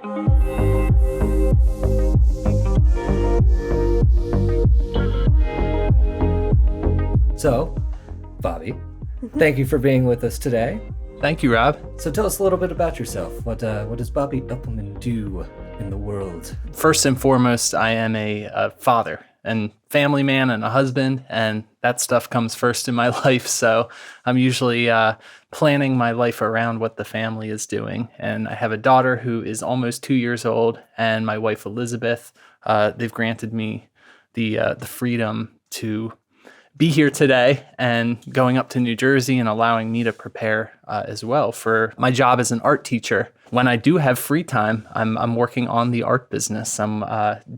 So, Bobby, thank you for being with us today. Thank you, Rob. So tell us a little bit about yourself. What does Bobby Eppleman do in the world? First and foremost, I am a father and family man and a husband, and that stuff comes first in my life. So I'm usually planning my life around what the family is doing. And I have a daughter who is almost 2 years old, and my wife, Elizabeth. They've granted me the freedom to be here today and going up to New Jersey and allowing me to prepare as well for my job as an art teacher. When I do have free time, I'm working on the art business. I'm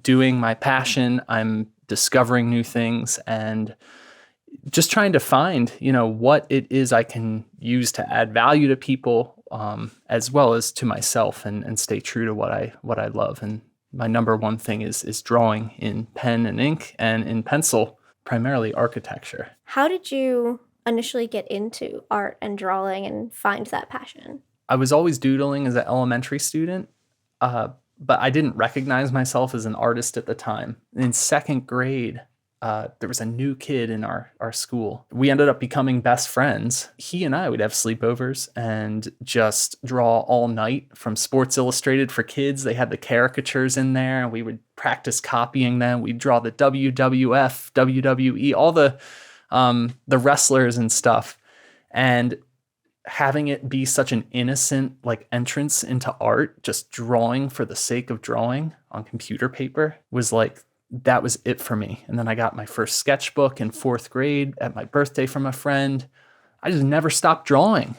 doing my passion. I'm discovering new things and just trying to find, what it is I can use to add value to people, as well as to myself, and stay true to what I love. And my number one thing is drawing in pen and ink and in pencil. Primarily architecture. How did you initially get into art and drawing and find that passion? I was always doodling as an elementary student, but I didn't recognize myself as an artist at the time. In second grade, there was a new kid in our school. We ended up becoming best friends. He and I would have sleepovers and just draw all night from Sports Illustrated for kids. They had the caricatures in there, and we would practice copying them. We'd draw the WWF, WWE, all the wrestlers and stuff. And having it be such an innocent entrance into art, just drawing for the sake of drawing on computer paper, was that was it for me. And then I got my first sketchbook in fourth grade at my birthday from a friend. I just never stopped drawing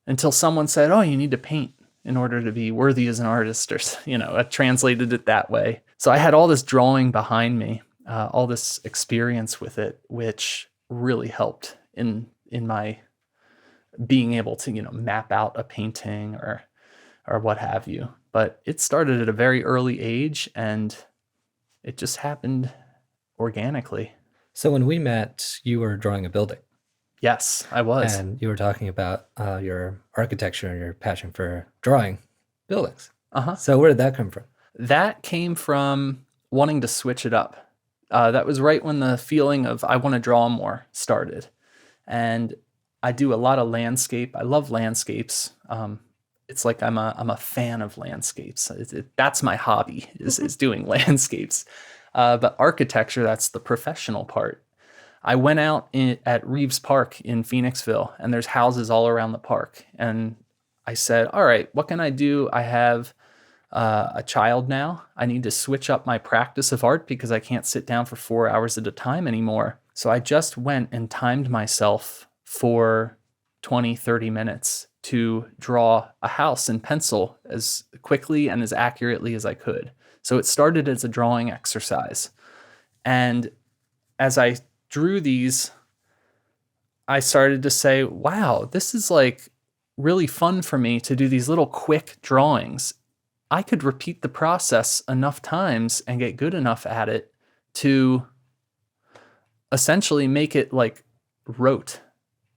until someone said, "Oh, you need to paint in order to be worthy as an artist," or, I translated it that way. So I had all this drawing behind me, all this experience with it, which really helped in my being able to, map out a painting or what have you. But it started at a very early age, and it just happened organically. So when we met, you were drawing a building. Yes, I was. And you were talking about your architecture and your passion for drawing buildings. Uh-huh. So where did that come from? That came from wanting to switch it up. That was right when the feeling of I want to draw more started. And I do a lot of landscape. I love landscapes. It's like I'm a fan of landscapes. That's my hobby is doing landscapes. But architecture, that's the professional part. I went out at Reeves Park in Phoenixville, and there's houses all around the park. And I said, all right, what can I do? I have a child now. I need to switch up my practice of art because I can't sit down for 4 hours at a time anymore. So I just went and timed myself for 20, 30 minutes to draw a house in pencil as quickly and as accurately as I could. So it started as a drawing exercise. And as I drew these, I started to say, wow, this is really fun for me to do these little quick drawings. I could repeat the process enough times and get good enough at it to essentially make it rote.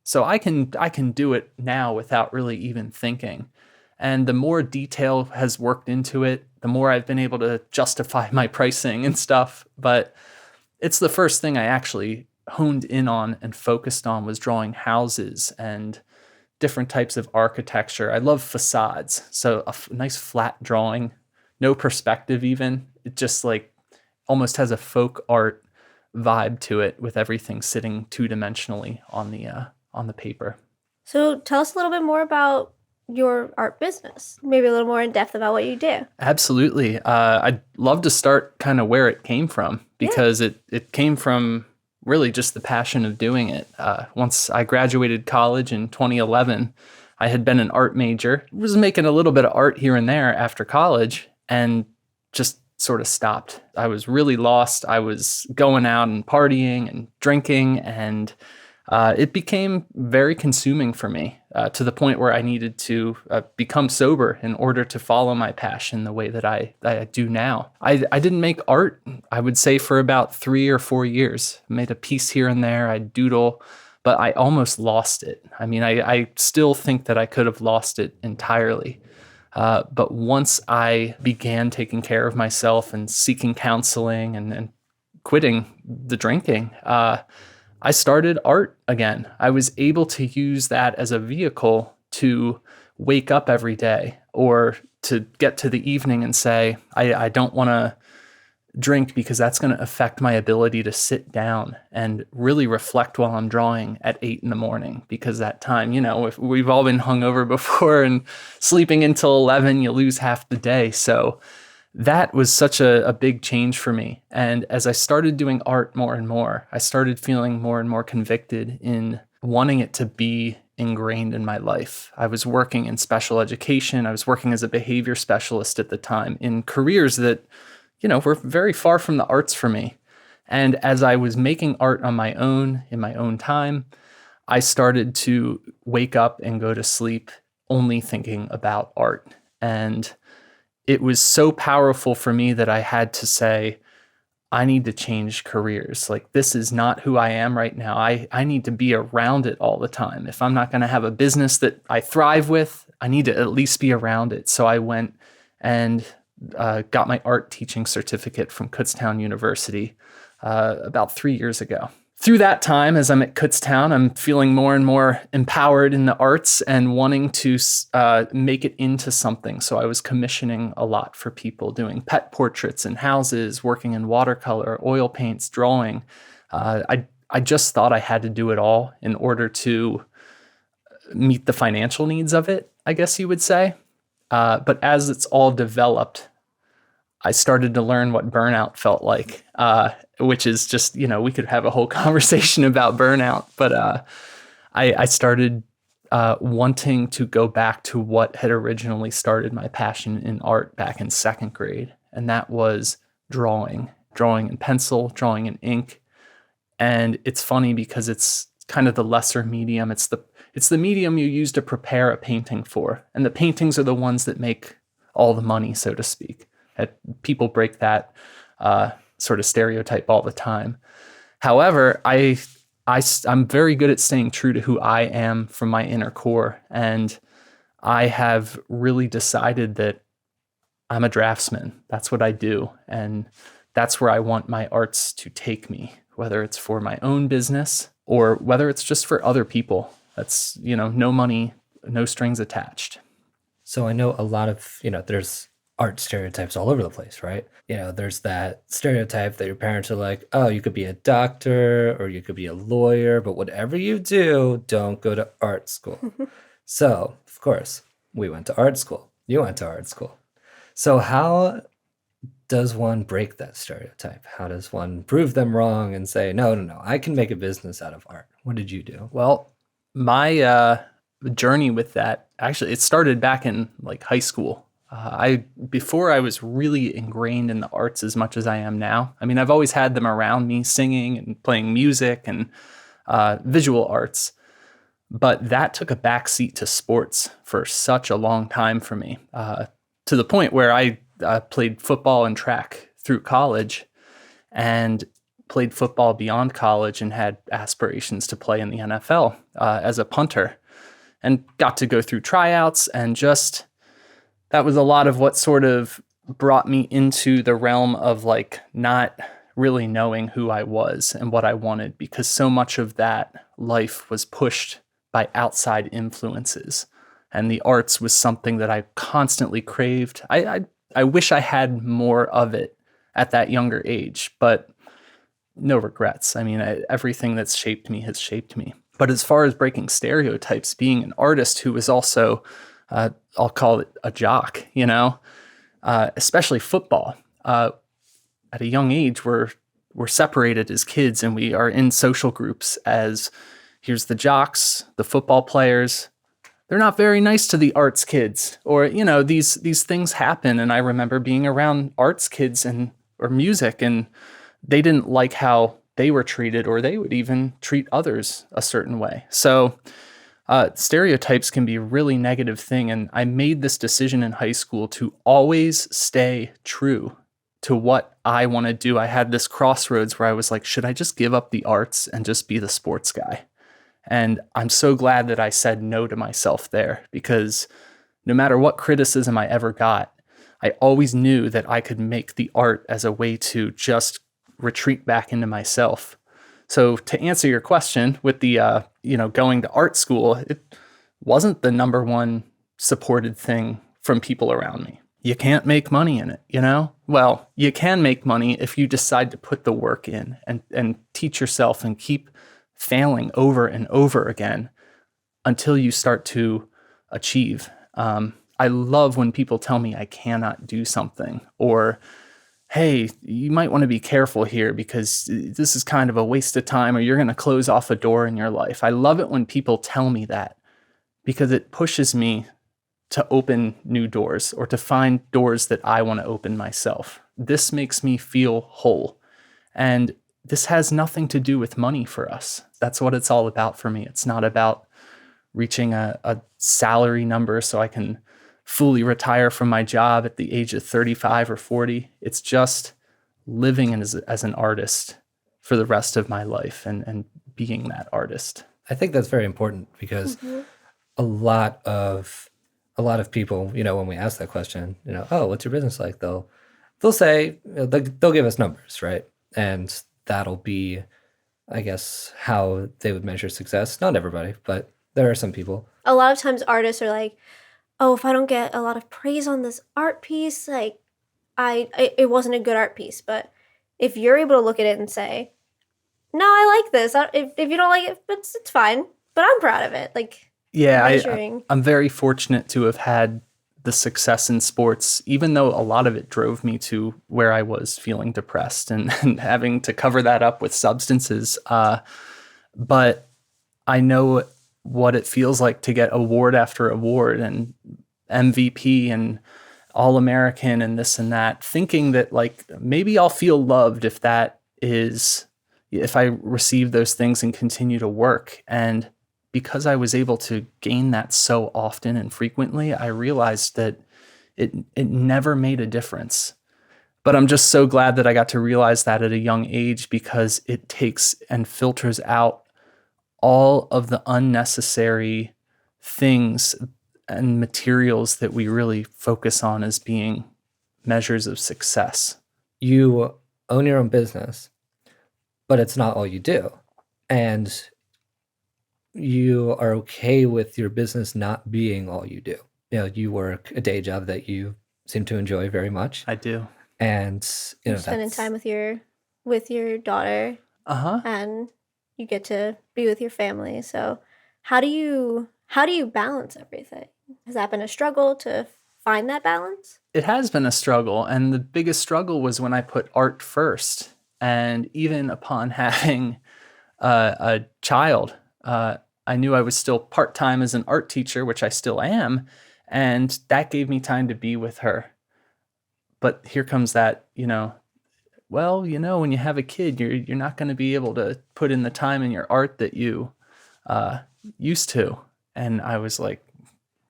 So I can do it now without really even thinking. And the more detail has worked into it, the more I've been able to justify my pricing and stuff. But it's the first thing I actually honed in on and focused on was drawing houses and different types of architecture. I love facades. So a nice flat drawing, no perspective even. It just almost has a folk art vibe to it with everything sitting two-dimensionally on the paper. So tell us a little bit more about your art business, maybe a little more in depth about what you do. Absolutely. I'd love to start kind of where it came from, because it came from really just the passion of doing it. Once I graduated college in 2011, I had been an art major, was making a little bit of art here and there after college, and just sort of stopped. I was really lost. I was going out and partying and drinking, and it became very consuming for me, to the point where I needed to become sober in order to follow my passion the way that I do now. I didn't make art, I would say, for about 3 or 4 years. I made a piece here and there, I'd doodle, but I almost lost it. I mean, I still think that I could have lost it entirely. But once I began taking care of myself and seeking counseling and quitting the drinking, I started art again. I was able to use that as a vehicle to wake up every day or to get to the evening and say, I don't want to drink because that's going to affect my ability to sit down and really reflect while I'm drawing at 8 a.m. because that time, if we've all been hungover before and sleeping until 11, you lose half the day. So that was such a big change for me. And as I started doing art more and more, I started feeling more and more convicted in wanting it to be ingrained in my life. I was working in special education. I was working as a behavior specialist at the time in careers that were very far from the arts for me. And as I was making art on my own, in my own time, I started to wake up and go to sleep only thinking about art. And it was so powerful for me that I had to say, I need to change careers. Like, this is not who I am right now. I need to be around it all the time. If I'm not going to have a business that I thrive with, I need to at least be around it. So I went and got my art teaching certificate from Kutztown University about 3 years ago. Through that time, as I'm at Kutztown, I'm feeling more and more empowered in the arts and wanting to make it into something. So I was commissioning a lot for people, doing pet portraits in houses, working in watercolor, oil paints, drawing. I just thought I had to do it all in order to meet the financial needs of it, I guess you would say. But as it's all developed, I started to learn what burnout felt like, which is just, we could have a whole conversation about burnout. But I started wanting to go back to what had originally started my passion in art back in second grade. And that was drawing in pencil, drawing in ink. And it's funny because it's kind of the lesser medium. It's the medium you use to prepare a painting for. And the paintings are the ones that make all the money, so to speak. People break that sort of stereotype all the time. However, I'm very good at staying true to who I am from my inner core. And I have really decided that I'm a draftsman. That's what I do. And that's where I want my arts to take me, whether it's for my own business or whether it's just for other people. That's, no money, no strings attached. So I know a lot of, there's art stereotypes all over the place, right? There's that stereotype that your parents are like, oh, you could be a doctor or you could be a lawyer, but whatever you do, don't go to art school. So, of course, we went to art school. You went to art school. So how does one break that stereotype? How does one prove them wrong and say, no, I can make a business out of art? What did you do? Well, my journey with that, actually, it started back in high school. Before I was really ingrained in the arts as much as I am now. I mean, I've always had them around me, singing and playing music and visual arts. But that took a backseat to sports for such a long time for me, to the point where I played football and track through college and played football beyond college and had aspirations to play in the NFL as a punter and got to go through tryouts and just... that was a lot of what sort of brought me into the realm of not really knowing who I was and what I wanted, because so much of that life was pushed by outside influences. And the arts was something that I constantly craved. I wish I had more of it at that younger age, but no regrets. I mean, everything that's shaped me has shaped me. But as far as breaking stereotypes, being an artist who was also... I'll call it a jock, especially football. At a young age, we're separated as kids and we are in social groups as here's the jocks, the football players. They're not very nice to the arts kids, or, these things happen. And I remember being around arts kids or music, and they didn't like how they were treated, or they would even treat others a certain way. So stereotypes can be a really negative thing. And I made this decision in high school to always stay true to what I want to do. I had this crossroads where I was like, should I just give up the arts and just be the sports guy? And I'm so glad that I said no to myself there, because no matter what criticism I ever got, I always knew that I could make the art as a way to just retreat back into myself. So to answer your question with the, going to art school, it wasn't the number one supported thing from people around me. You can't make money in it, you know? Well, you can make money if you decide to put the work in and teach yourself and keep failing over and over again until you start to achieve. I love when people tell me I cannot do something, or, hey, you might want to be careful here because this is kind of a waste of time, or you're going to close off a door in your life. I love it when people tell me that because it pushes me to open new doors or to find doors that I want to open myself. This makes me feel whole. And this has nothing to do with money for us. That's what it's all about for me. It's not about reaching a salary number so I can fully retire from my job at the age of 35 or 40. It's just living as an artist for the rest of my life and being that artist. I think that's very important because a lot of people, when we ask that question, oh, what's your business like? They'll say, they'll give us numbers, right? And that'll be, I guess, how they would measure success. Not everybody, but there are some people. A lot of times artists are like, oh, if I don't get a lot of praise on this art piece, like it wasn't a good art piece. But if you're able to look at it and say, no, I like this. If you don't like it, it's fine. But I'm proud of it. Like, yeah, I'm very fortunate to have had the success in sports, even though a lot of it drove me to where I was feeling depressed and having to cover that up with substances. But I know what it feels like to get award after award and MVP and All-American and this and that, thinking that like maybe I'll feel loved if I receive those things and continue to work. And because I was able to gain that so often and frequently, I realized that it never made a difference. But I'm just so glad that I got to realize that at a young age, because it takes and filters out all of the unnecessary things and materials that we really focus on as being measures of success. You own your own business, but it's not all you do. And you are okay with your business not being all you do. You work a day job that you seem to enjoy very much. I do. And you're spending time with your daughter. And you get to be with your family. So how do you balance everything? Has that been a struggle to find that balance? It has been a struggle. And the biggest struggle was when I put art first. And even upon having a child, I knew I was still part-time as an art teacher, which I still am. And that gave me time to be with her. But here comes that, when you have a kid, you're not going to be able to put in the time in your art that you used to. And I was like,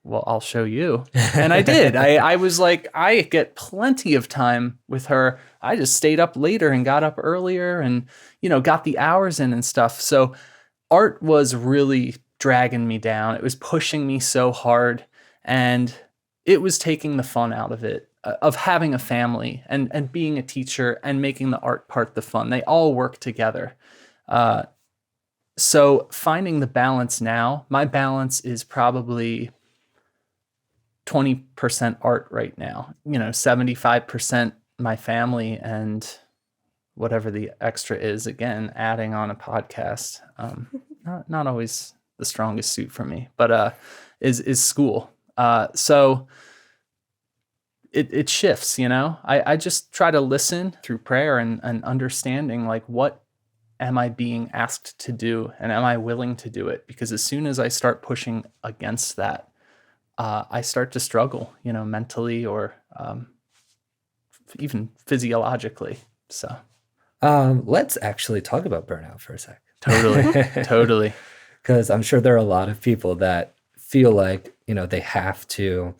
well, I'll show you. And I did. I was like, I get plenty of time with her. I just stayed up later and got up earlier and, got the hours in and stuff. So art was really dragging me down. It was pushing me so hard, and it was taking the fun out of it, of having a family and being a teacher and making the art part the fun. They all work together. So finding the balance now, my balance is probably 20% art right now, 75% my family, and whatever the extra is, again, adding on a podcast. Not always the strongest suit for me, but is school. So it shifts, I just try to listen through prayer and understanding, like, what am I being asked to do, and am I willing to do it? Because as soon as I start pushing against that, I start to struggle, mentally or even physiologically. So let's actually talk about burnout for a sec. Totally. Because I'm sure there are a lot of people that feel like, they have to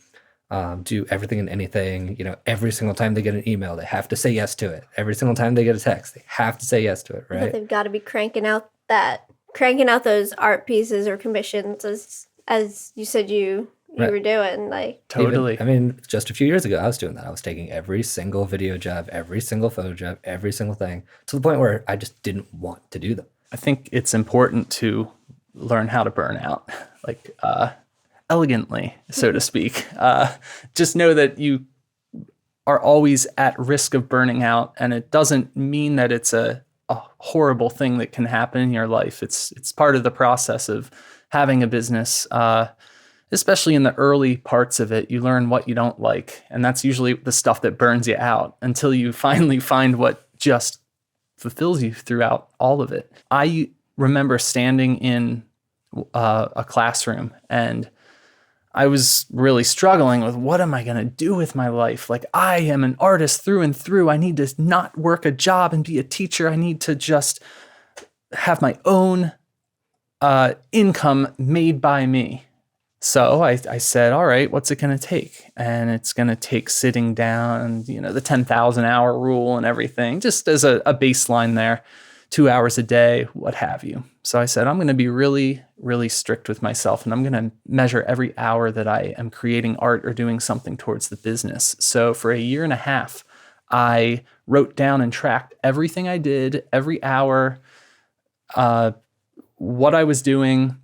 do everything and anything. Every single time they get an email, they have to say yes to it. Every single time they get a text, they have to say yes to it, right? But they've got to be cranking out those art pieces or commissions, as you said you you were doing. Like, Totally. I mean, just a few years ago, I was doing that. I was taking every single video job, every single photo job, every single thing, to the point where I just didn't want to do them. I think it's important to learn how to burn out, like elegantly, so to speak. Just know that you are always at risk of burning out, and it doesn't mean that it's a horrible thing that can happen in your life. It's part of the process of having a business. Especially in the early parts of it, you learn what you don't like, and that's usually the stuff that burns you out until you finally find what just fulfills you throughout all of it. I remember standing in a classroom, and I was really struggling with, what am I going to do with my life? Like, I am an artist through and through. I need to not work a job and be a teacher. I need to just have my own income made by me. So I said, all right, what's it going to take? And it's going to take sitting down, the 10,000 hour rule and everything, just as a baseline there, 2 hours a day, what have you. So I said, I'm going to be really, really strict with myself, and I'm going to measure every hour that I am creating art or doing something towards the business. So for a year and a half, I wrote down and tracked everything I did, every hour, what I was doing,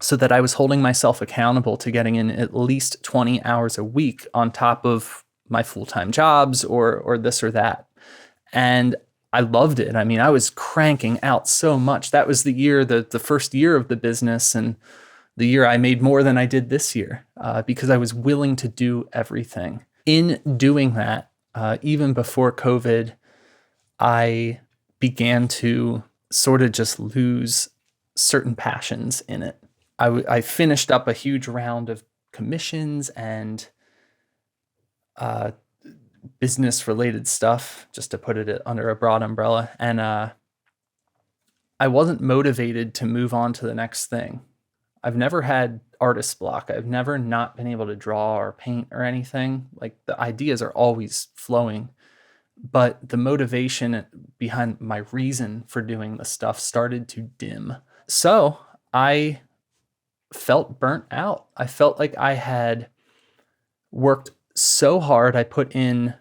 so that I was holding myself accountable to getting in at least 20 hours a week on top of my full-time jobs or this or that. And I loved it. I mean, I was cranking out so much. That was the year, the first year of the business, and the year I made more than I did this year because I was willing to do everything. In doing that, even before COVID, I began to sort of just lose certain passions in it. I finished up a huge round of commissions and business-related stuff, just to put it under a broad umbrella. And I wasn't motivated to move on to the next thing. I've never had artist block. I've never not been able to draw or paint or anything. Like, the ideas are always flowing. But the motivation behind my reason for doing the stuff started to dim. So I felt burnt out. I felt like I had worked so hard. I put in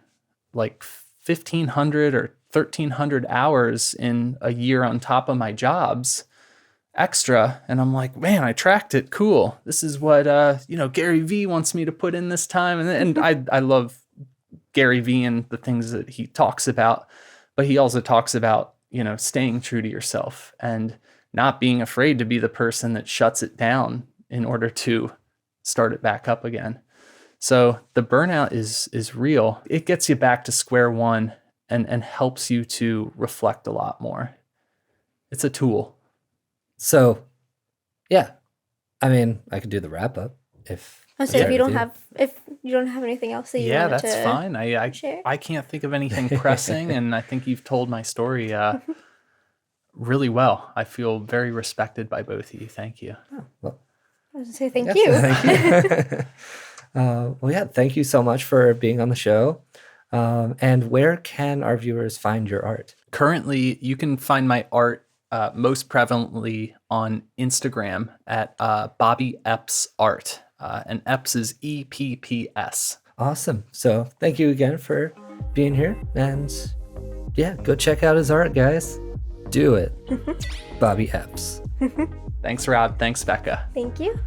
like 1,500 or 1,300 hours in a year on top of my jobs extra. And I'm like, man, I tracked it. Cool. This is what, Gary V wants me to put in this time. And I love Gary V and the things that he talks about, but he also talks about, staying true to yourself and not being afraid to be the person that shuts it down in order to start it back up again. So the burnout is real. It gets you back to square one and helps you to reflect a lot more. It's a tool. So, yeah, I mean, I could do the wrap up if. If you don't have anything else that you wanted that's to fine. share. I can't think of anything pressing, and I think you've told my story really well. I feel very respected by both of you. Thank you. Oh, well, I was going to say thank you. Thank you. Well, yeah, thank you so much for being on the show. And where can our viewers find your art? Currently, you can find my art most prevalently on Instagram at Bobby Epps Art. And Epps is EPPS. Awesome. So thank you again for being here. And yeah, go check out his art, guys. Do it. Bobby Epps. Thanks, Rob. Thanks, Becca. Thank you.